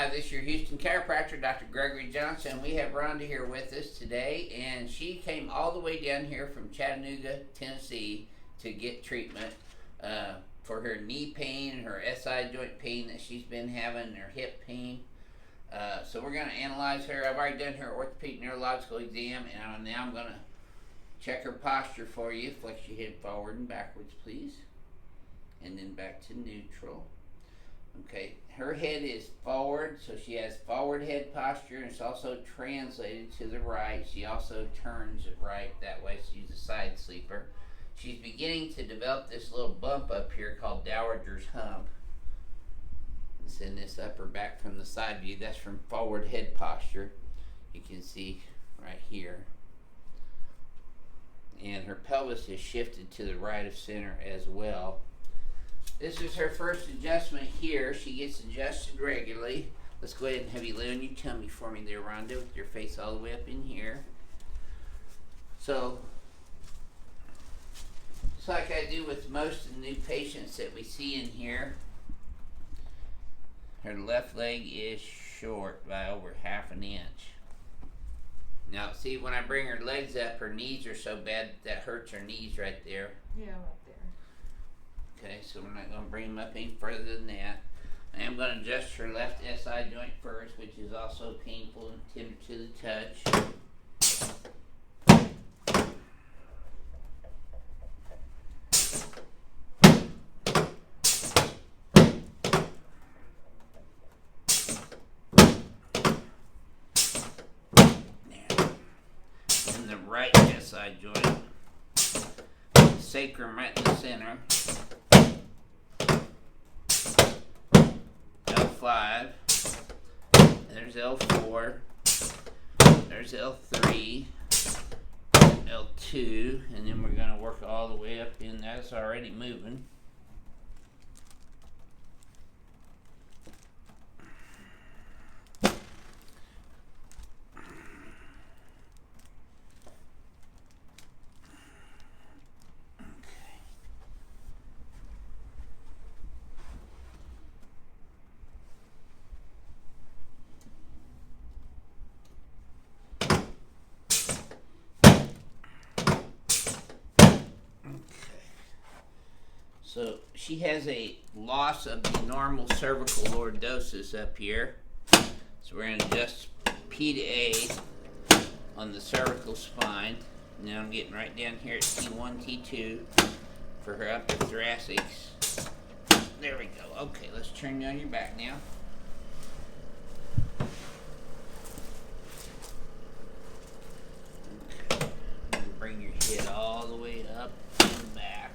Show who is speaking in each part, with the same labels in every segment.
Speaker 1: Hi, this is your Houston chiropractor, Dr. Gregory Johnson. We have Rhonda here with us today, and she came all the way down here from Chattanooga, Tennessee to get treatment for her knee pain and her SI joint pain that she's been having, and her hip pain. So we're going to analyze her. I've already done her orthopedic neurological exam, and now I'm going to check her posture for you. Flex your head forward and backwards, please. And then back to neutral. Okay, her head is forward, so she has forward head posture, and it's also translated to the right. She also turns it right that way, so she's a side sleeper. She's beginning to develop this little bump up here called Dowager's Hump. Send this upper back from the side view. That's from forward head posture. You can see right here. And her pelvis is shifted to the right of center as well. This is her first adjustment here. She gets adjusted regularly. Let's go ahead and have you lay on your tummy for me there, Rhonda, with your face all the way up in here. So, just like I do with most of the new patients that we see in here, her left leg is short by over half an inch. Now, see, when I bring her legs up, her knees are so bad that hurts her knees right there.
Speaker 2: Yeah, right there.
Speaker 1: Okay, so we're not going to bring them up any further than that. I am going to adjust her left SI joint first, which is also painful and tender to the touch. And the right SI joint, sacrum right in the center. L5, there's L4, there's L3, L2, and then we're going to work all the way up in. That's already moving. So she has a loss of the normal cervical lordosis up here. So we're going to adjust P to A on the cervical spine. Now I'm getting right down here at T1, T2 for her upper thoracics. There we go. Okay, let's turn you on your back now. Okay. And bring your head all the way up and back.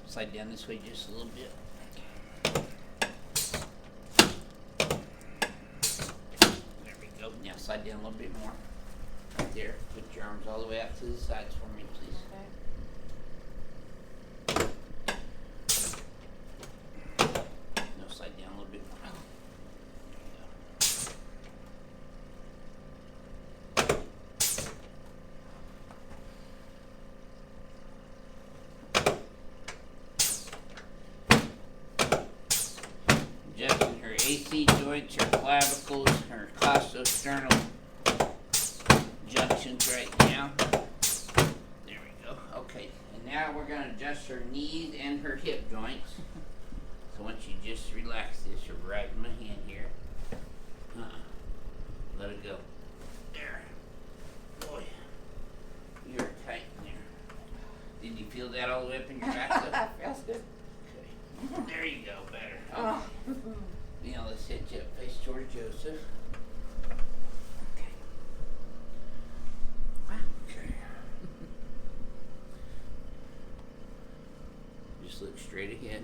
Speaker 1: Slide down this way just a little bit. There we go. Now slide down a little bit more. Right there. Put your arms all the way out to the sides for me, please. Okay. No, slide down a little bit more. Adjusting her AC joints, her clavicles, her costosternal junctions right now. There we go. Okay, and now we're going to adjust her knees and her hip joints. So once you just relax this, you're right in my hand here. Let it go. There. Boy, you're tight in there. Did you feel that all the way up in your back?
Speaker 2: Feels good.
Speaker 1: Okay. There you go. Better. Okay. Now let's hit you up face toward Joseph. Okay. Wow. Okay. Just look straight ahead.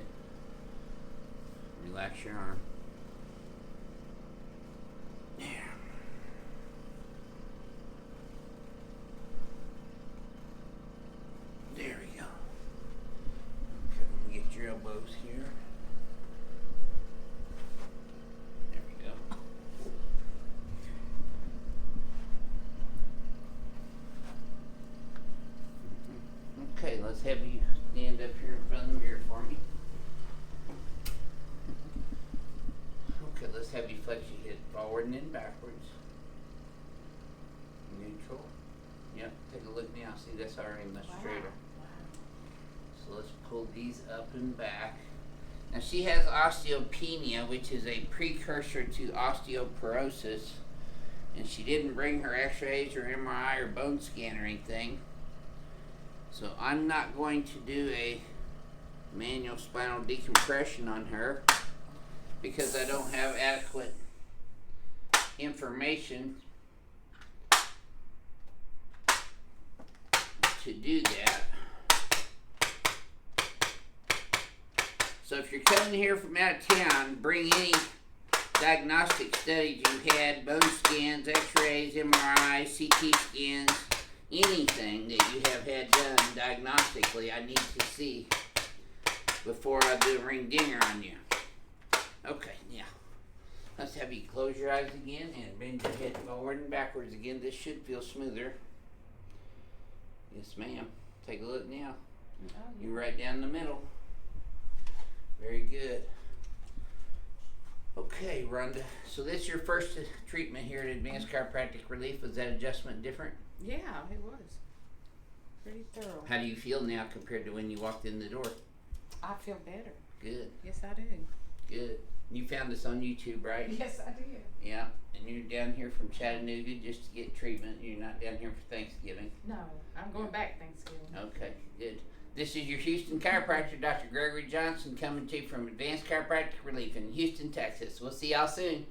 Speaker 1: Relax your arm. There. There we go. Okay, get your elbows here. There we go. Okay, let's have you stand up here in front of the mirror for me. forward and then backwards. Neutral. Yep, take a look now. See, that's already much straighter. Wow. So let's pull these up and back. Now she has osteopenia, which is a precursor to osteoporosis. And she didn't bring her x-rays or MRI or bone scan or anything. So I'm not going to do a manual spinal decompression on her because I don't have adequate information to do that. So if you're coming here from out of town, bring any diagnostic studies you had, bone scans, x-rays, MRI, CT scans, anything that you have had done diagnostically, I need to see before I do a ring dinger on you. Okay, now, let's have you close your eyes again and bend your head forward and backwards again. This should feel smoother. Yes, ma'am. Take a look now. You're right down the middle. Very good. Okay, Rhonda. So this is your first treatment here at Advanced Chiropractic Relief. Was that adjustment different?
Speaker 2: Yeah, it was. Pretty thorough.
Speaker 1: How do you feel now compared to when you walked in the door?
Speaker 2: I feel better.
Speaker 1: Good.
Speaker 2: Yes, I do.
Speaker 1: Good. You found us on YouTube, right?
Speaker 2: Yes, I did.
Speaker 1: Yeah. And you're down here from Chattanooga just to get treatment. You're not down here for Thanksgiving.
Speaker 2: No, I'm going back Thanksgiving.
Speaker 1: Okay, good. This is your Houston chiropractor, Dr. Gregory Johnson, coming to you from Advanced Chiropractic Relief in Houston, Texas. We'll see y'all soon.